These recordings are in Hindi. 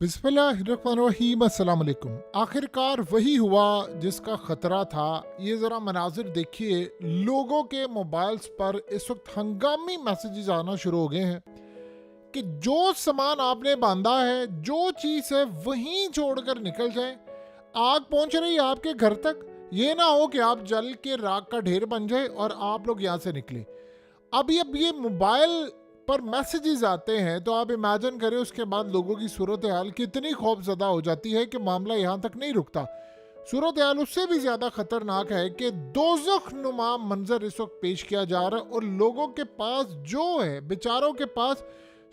बिस्मिल्लाहिर्रहमानिर्रहीम, अस्सलाम वालेकुम। आखिरकार वही हुआ जिसका खतरा था। ये ज़रा मनाजिर देखिए, लोगों के मोबाइल्स पर इस वक्त हंगामी मैसेजेस आना शुरू हो गए हैं कि जो सामान आपने बांधा है, जो चीज़ है वहीं छोड़कर निकल जाए। आग पहुंच रही है आपके घर तक, ये ना हो कि आप जल के राख का ढेर बन जाए और आप लोग यहाँ से निकले। अब ये मोबाइल पर मैसेजेस आते हैं तो आप इमेजिन करें उसके बाद लोगों की सूरत हाल कितनी खौफजदा हो जाती है कि मामला यहाँ तक नहीं रुकता। सूरत हाल उससे भी ज़्यादा ख़तरनाक है कि दोज़ख नुमा मंजर इस वक्त पेश किया जा रहा है और लोगों के पास जो है, बेचारों के पास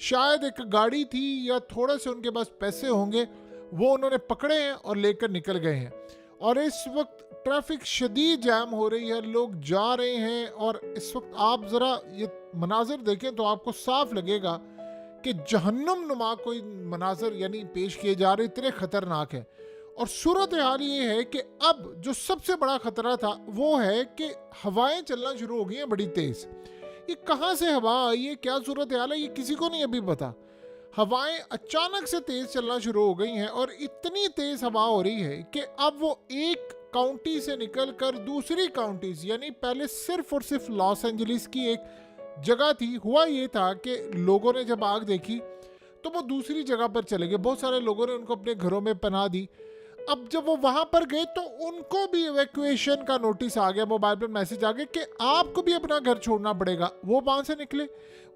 शायद एक गाड़ी थी या थोड़े से उनके पास पैसे होंगे, वो उन्होंने पकड़े हैं और लेकर निकल गए हैं। और इस वक्त ट्रैफिक शदीद जैम हो रही है, लोग जा रहे हैं और इस वक्त आप ज़रा ये मनाजिर देखें तो आपको साफ लगेगा कि जहन्नुम नुमा कोई मनाजिर यानी पेश किए जा रहे, इतने ख़तरनाक है। और सूरत हाल ये है कि अब जो सबसे बड़ा ख़तरा था वो है कि हवाएं चलना शुरू हो गई हैं बड़ी तेज़। ये कहाँ से हवा आई है, क्या सूरत हाल है, ये किसी को नहीं अभी पता। हवाएं अचानक से तेज़ चलना शुरू हो गई हैं और इतनी तेज़ हवा हो रही है कि अब वो एक काउंटी से निकलकर दूसरी काउंटीज, यानी पहले सिर्फ और सिर्फ लॉस एंजलिस की एक जगह थी। हुआ ये था कि लोगों ने जब आग देखी तो वो दूसरी जगह पर चले गए, बहुत सारे लोगों ने उनको अपने घरों में पनाह दी। अब जब वो वहां पर गए तो उनको भी इवैक्यूएशन का नोटिस आ गया, मोबाइल पर मैसेज आ गया कि आपको भी अपना घर छोड़ना पड़ेगा। वो वहां से निकले।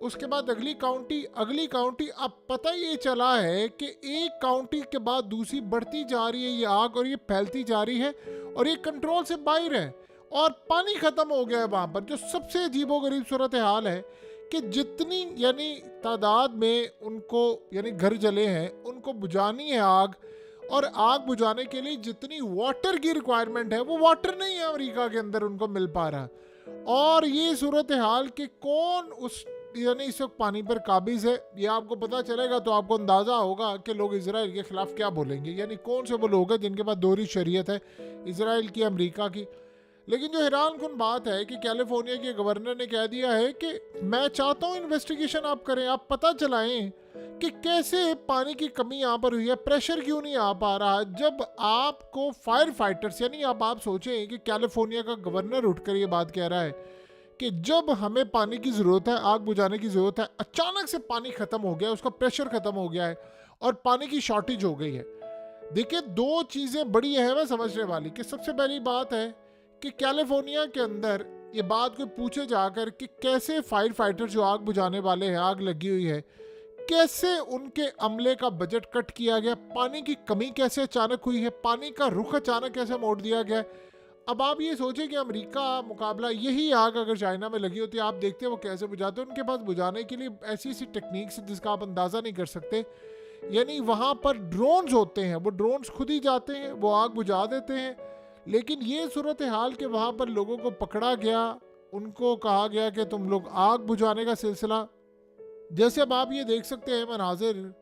उसके बाद अगली काउंटी। अब पता ये चला है कि एक काउंटी के बाद दूसरी बढ़ती जा रही है ये आग और ये फैलती जा रही है और ये कंट्रोल से बाहर है और पानी खत्म हो गया है वहां पर। जो सबसे अजीबोगरीब सूरत हाल है कि जितनी यानी तादाद में उनको यानी घर जले हैं, उनको बुझानी है आग, और आग बुझाने के लिए जितनी वाटर की रिक्वायरमेंट है वो वाटर नहीं है अमेरिका के अंदर उनको मिल पा रहा। और ये सूरत हाल कि कौन उस यानी इस वक्त पानी पर काबिज है, ये आपको पता चलेगा तो आपको अंदाज़ा होगा कि लोग इजराइल के ख़िलाफ़ क्या बोलेंगे। यानी कौन से वो लोग हैं जिनके पास दोहरी शरीयत है, इजराइल की, अमेरिका की। लेकिन जो हैरान कुन बात है कि कैलिफोर्निया के गवर्नर ने कह दिया है कि मैं चाहता हूँ इन्वेस्टिगेशन आप करें, आप पता चलाएं कि कैसे पानी की कमी यहाँ पर हुई है, प्रेशर क्यों नहीं आ पा रहा। जब आपको फायर फाइटर्स यानी अब आप सोचें कि कैलिफोर्निया का गवर्नर उठकर ये बात कह रहा है कि जब हमें पानी की ज़रूरत है, आग बुझाने की ज़रूरत है, अचानक से पानी ख़त्म हो गया, उसका प्रेशर ख़त्म हो गया है और पानी की शॉर्टेज हो गई है। देखिए, दो चीज़ें बड़ी अहम है समझने वाली कि सबसे पहली बात है कि कैलिफोर्निया के अंदर ये बात कोई पूछे जाकर कि कैसे फायर फाइटर जो आग बुझाने वाले हैं, आग लगी हुई है, कैसे उनके अमले का बजट कट किया गया, पानी की कमी कैसे अचानक हुई है, पानी का रुख अचानक कैसे मोड़ दिया गया। अब आप ये सोचें कि अमेरिका मुकाबला यही आग अगर चाइना में लगी होती है, आप देखते वो कैसे बुझाते हैं। उनके पास बुझाने के लिए ऐसी ऐसी टेक्निक्स जिसका आप अंदाज़ा नहीं कर सकते। यानी वहाँ पर ड्रोन्स होते हैं, वो ड्रोन्स खुद ही जाते हैं, वो आग बुझा देते हैं। लेकिन ये सूरत हाल के वहाँ पर लोगों को पकड़ा गया, उनको कहा गया कि तुम लोग आग बुझाने का सिलसिला, जैसे अब आप ये देख सकते हैं मनाजिर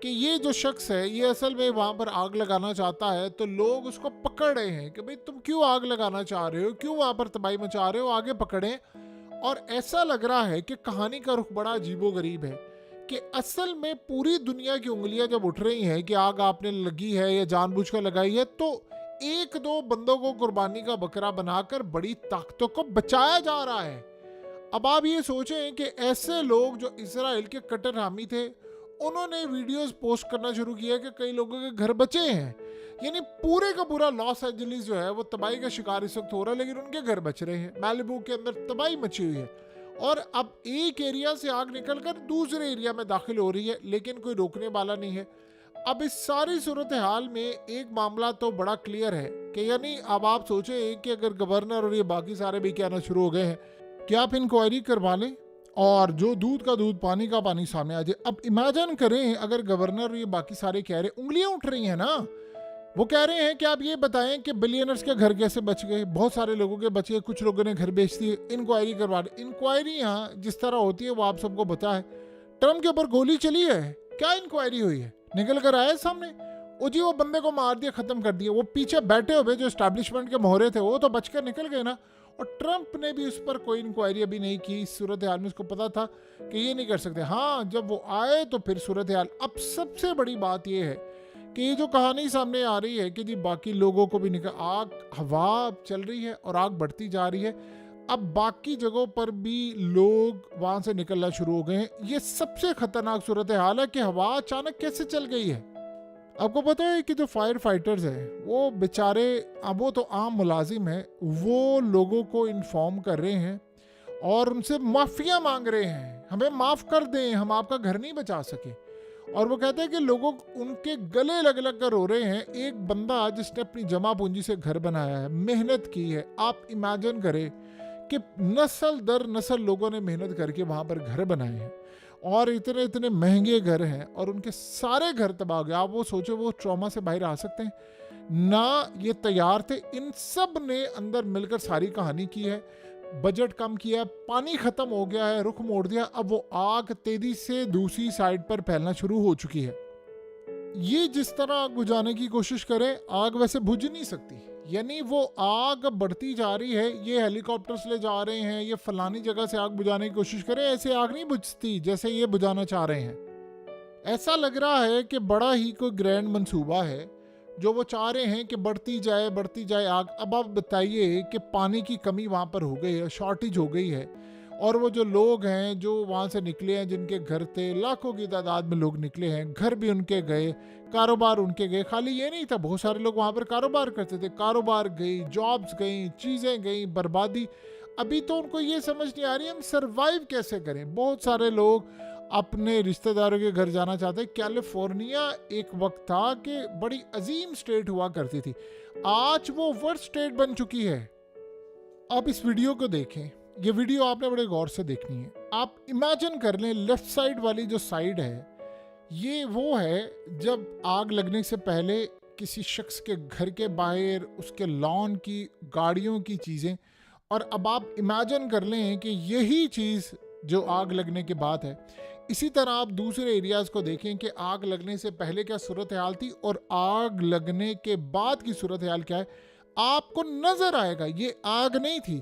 कि ये जो शख्स है ये असल में वहाँ पर आग लगाना चाहता है तो लोग उसको पकड़ रहे हैं कि भाई तुम क्यों आग लगाना चाह रहे हो, क्यों वहाँ पर तबाही मचा रहे हो, आगे पकड़ें। और ऐसा लग रहा है कि कहानी का रुख बड़ा अजीबोगरीब है कि असल में पूरी दुनिया की उंगलियां जब उठ रही हैं कि आग आपने लगी है या जानबूझकर लगाई है, तो एक दो बंदों को कुर्बानी का बकरा बनाकर बड़ी ताकतों को बचाया जा रहा है। अब आप ये सोचें कि ऐसे लोग जो इजराइल के कट्टर हामी थे, उन्होंने वीडियोस पोस्ट करना शुरू किया कि कई लोगों के घर बचे हैं। यानी पूरे का पूरा लॉस एंजलिस जो है वो तबाही का शिकार इस वक्त हो रहा है, लेकिन उनके घर बच रहे हैं। मैलिबू के अंदर तबाही मची हुई है और अब एक एरिया से आग निकलकर दूसरे एरिया में दाखिल हो रही है, लेकिन कोई रोकने वाला नहीं है। अब इस सारी सूरत हाल में एक मामला तो बड़ा क्लियर है कि यानी अब आप सोचें कि अगर गवर्नर और ये बाकी सारे भी कहना शुरू हो गए हैं कि आप इंक्वायरी करवा लें और जो दूध का दूध पानी का पानी सामने आ जाए। अब इमेजिन करें अगर गवर्नर और ये बाकी सारे कह रहे, उंगलियां उठ रही हैं ना, वो कह रहे हैं कि आप ये बताएं कि बिलियनर्स के घर कैसे बच गए, बहुत सारे लोगों के बच गए, कुछ लोगों ने घर बेच दिए, इंक्वायरी करवा रहे। इंक्वायरी यहाँ जिस तरह होती है वो आप सबको पता है। ट्रम्प के ऊपर गोली चली है, क्या इंक्वायरी हुई है, निकल कर आया सामने, वो जी वो बंदे को मार दिया, खत्म कर दिया। वो पीछे बैठे हुए जो एस्टैब्लिशमेंट के मोहरे थे वो तो बचकर निकल गए ना। और ट्रंप ने भी उस पर कोई इंक्वायरी अभी नहीं की। इस सूरत हाल में उसको पता था कि ये नहीं कर सकते। हाँ, जब वो आए तो फिर सूरत हाल। अब सबसे बड़ी बात ये है कि ये जो कहानी सामने आ रही है कि जी बाकी लोगों को भी निकल, आग हवा चल रही है और आग बढ़ती जा रही है, अब बाकी जगहों पर भी लोग वहां से निकलना शुरू हो गए हैं। ये सबसे खतरनाक सूरत हाल है कि हवा अचानक कैसे चल गई है। आपको पता है कि जो फायर फाइटर्स हैं वो बेचारे, अब वो तो आम मुलाजिम है, वो लोगों को इन्फॉर्म कर रहे हैं और उनसे माफिया मांग रहे हैं, हमें माफ कर दें, हम आपका घर नहीं बचा सके। और वो कहते हैं कि लोगों उनके गले लग लग कर रो रहे हैं। एक बंदा जिसने अपनी जमा पूंजी से घर बनाया है, मेहनत की है, आप इमेजिन करें कि नस्ल दर नस्ल लोगों ने मेहनत करके वहां पर घर बनाए हैं और इतने इतने महंगे घर हैं और उनके सारे घर तबाह हो गए। आप वो सोचो वो ट्रॉमा से बाहर आ सकते हैं ना, ये तैयार थे। इन सब ने अंदर मिलकर सारी कहानी की है, बजट कम किया, पानी खत्म हो गया है, रुख मोड़ दिया, अब वो आग तेजी से दूसरी साइड पर फैलना शुरू हो चुकी है। ये जिस तरह आग बुझाने की कोशिश करें, आग वैसे बुझ नहीं सकती, यानी वो आग बढ़ती जा रही है, ये हेलीकॉप्टर्स ले जा रहे हैं, ये फलानी जगह से आग बुझाने की कोशिश करें, ऐसे आग नहीं बुझती जैसे ये बुझाना चाह रहे हैं। ऐसा लग रहा है कि बड़ा ही कोई ग्रैंड मंसूबा है जो वो चाह रहे हैं कि बढ़ती जाए आग। अब आप बताइए कि पानी की कमी वहाँ पर हो गई है, शॉर्टेज हो गई है, और वो जो लोग हैं जो वहाँ से निकले हैं, जिनके घर थे, लाखों की तादाद में लोग निकले हैं, घर भी उनके गए, कारोबार उनके गए। खाली ये नहीं था, बहुत सारे लोग वहाँ पर कारोबार करते थे, कारोबार गई, जॉब्स गई, चीज़ें गई, बर्बादी। अभी तो उनको ये समझ नहीं आ रही हम सरवाइव कैसे करें। बहुत सारे लोग अपने रिश्तेदारों के घर जाना चाहते हैं। कैलिफोर्निया एक वक्त था कि बड़ी अजीम स्टेट हुआ करती थी, आज वो वर्स्ट स्टेट बन चुकी है। आप इस वीडियो को देखें, ये वीडियो आपने बड़े गौर से देखनी है। आप इमेजिन कर लें, लेफ्ट साइड वाली जो साइड है ये वो है जब आग लगने से पहले किसी शख्स के घर के बाहर उसके लॉन की गाड़ियों की चीज़ें, और अब आप इमेजिन कर लें कि यही चीज़ जो आग लगने के बाद है। इसी तरह आप दूसरे एरियाज को देखें कि आग लगने से पहले क्या सूरत हाल थी और आग लगने के बाद की सूरत हाल क्या है। आपको नजर आएगा ये आग नहीं थी,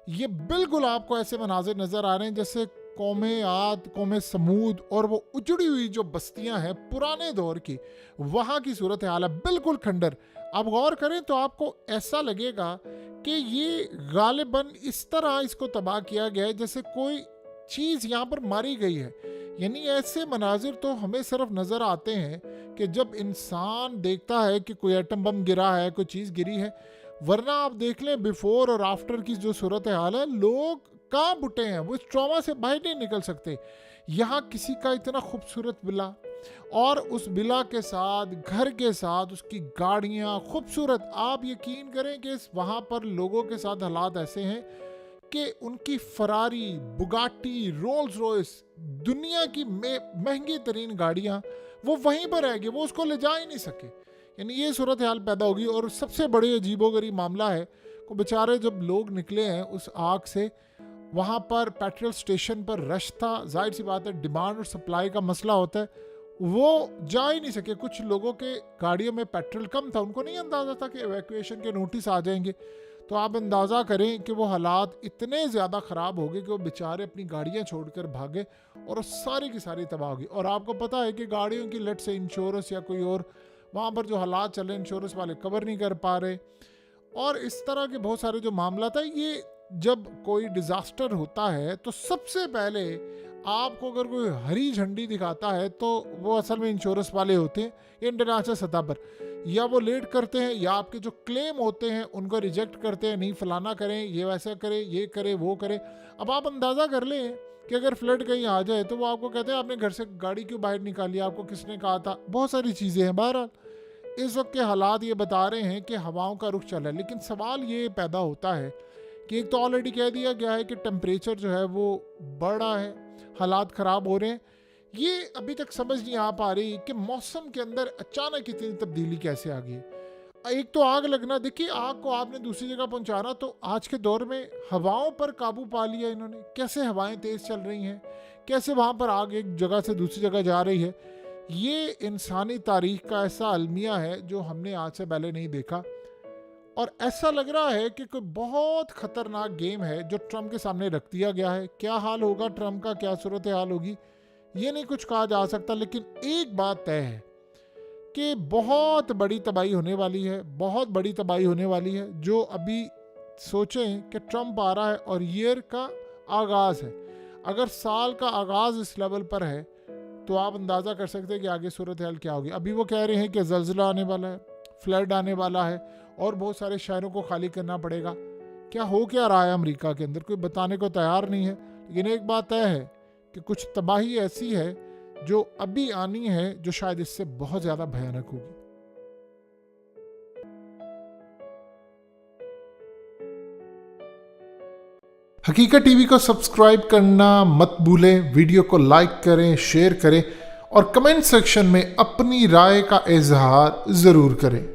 ये बिल्कुल आपको ऐसे मनाजिर नजर आ रहे हैं जैसे कौमे आद, कौमे समूद और वो उजड़ी हुई जो बस्तियां हैं पुराने दौर की, वहां की सूरत हाल है, बिल्कुल खंडर। आप गौर करें तो आपको ऐसा लगेगा कि ये गालिबन इस तरह इसको तबाह किया गया है जैसे कोई चीज़ यहाँ पर मारी गई है। यानी ऐसे मनाजिर तो हमें सिर्फ नज़र आते हैं कि जब इंसान देखता है कि कोई एटम बम गिरा है, कोई चीज़ गिरी है, वरना आप देख लें बिफोर और आफ्टर की जो सूरत हाल है, लोग कहाँ बुटे हैं, वो इस ट्रॉमा से बाहर नहीं निकल सकते। यहाँ किसी का इतना खूबसूरत विला और उस विला के साथ, घर के साथ उसकी गाड़ियाँ खूबसूरत, आप यकीन करें कि वहाँ पर लोगों के साथ हालात ऐसे हैं कि उनकी फरारी, बुगाटी, रोल्स रॉयस, दुनिया की महंगी तरीन गाड़ियाँ वो वहीं पर रहेगी, वो उसको ले जा ही नहीं सके। यानी ये सूरत हाल पैदा होगी। और सबसे बड़ी अजीबोगरीब मामला है को बेचारे जब लोग निकले हैं उस आग से, वहाँ पर पेट्रोल स्टेशन पर रश था, जाहिर सी बात है डिमांड और सप्लाई का मसला होता है, वो जा ही नहीं सके। कुछ लोगों के गाड़ियों में पेट्रोल कम था, उनको नहीं अंदाज़ा था कि एवैक्यूएशन के नोटिस आ जाएंगे। तो आप अंदाज़ा करें कि वो हालात इतने ज़्यादा ख़राब हो गए कि वो बेचारे अपनी गाड़ियाँ छोड़कर भागे और सारी की सारी तबाह हो गई। और आपको पता है कि गाड़ियों की लट से इंश्योरेंस या कोई और वहाँ पर जो हालात चल रहे, इंश्योरेंस वाले कवर नहीं कर पा रहे, और इस तरह के बहुत सारे जो मामला था। ये जब कोई डिज़ास्टर होता है तो सबसे पहले आपको अगर कोई हरी झंडी दिखाता है तो वो असल में इंश्योरेंस वाले होते हैं इंटरनेशनल सतह पर, या वो लेट करते हैं या आपके जो क्लेम होते हैं उनको रिजेक्ट करते हैं, नहीं फलाना करें, ये वैसा करें, ये करें, वो करें। अब आप अंदाज़ा कर लें कि अगर फ्लड कहीं आ जाए तो वो आपको कहते हैं आपने घर से गाड़ी क्यों बाहर निकाली, आपको किसने कहा था, बहुत सारी चीज़ें हैं। बहरहाल इस वक्त के हालात ये बता रहे हैं कि हवाओं का रुख चल रहा है। लेकिन सवाल ये पैदा होता है कि एक तो ऑलरेडी कह दिया गया है कि टेम्परेचर जो है वो बढ़ रहा है, हालात ख़राब हो रहे हैं। ये अभी तक समझ नहीं आ पा रही कि मौसम के अंदर अचानक इतनी तब्दीली कैसे आ गई। एक तो आग लगना, देखिए आग को आपने दूसरी जगह पहुंचाना, तो आज के दौर में हवाओं पर काबू पा लिया इन्होंने। कैसे हवाएं तेज़ चल रही हैं, कैसे वहाँ पर आग एक जगह से दूसरी जगह जा रही है, ये इंसानी तारीख का ऐसा अलमिया है जो हमने आज से पहले नहीं देखा। और ऐसा लग रहा है कि कोई बहुत ख़तरनाक गेम है जो ट्रम्प के सामने रख दिया गया है। क्या हाल होगा ट्रम्प का, क्या सूरत हाल होगी, ये नहीं कुछ कहा जा सकता। लेकिन एक बात तय है कि बहुत बड़ी तबाही होने वाली है, बहुत बड़ी तबाही होने वाली है। जो अभी सोचें कि ट्रंप आ रहा है और ईयर का आगाज़ है, अगर साल का आगाज़ इस लेवल पर है तो आप अंदाज़ा कर सकते हैं कि आगे सूरत हाल क्या होगी। अभी वो कह रहे हैं कि ज़लज़ला आने वाला है, फ्लड आने वाला है और बहुत सारे शहरों को खाली करना पड़ेगा। क्या रहा है अमेरिका के अंदर, कोई बताने को तैयार नहीं है। लेकिन एक बात तय है कि कुछ तबाही ऐसी है जो अभी आनी है, जो शायद इससे बहुत ज़्यादा भयानक होगी। हकीकत टीवी को सब्सक्राइब करना मत भूलें, वीडियो को लाइक करें, शेयर करें और कमेंट सेक्शन में अपनी राय का इजहार ज़रूर करें।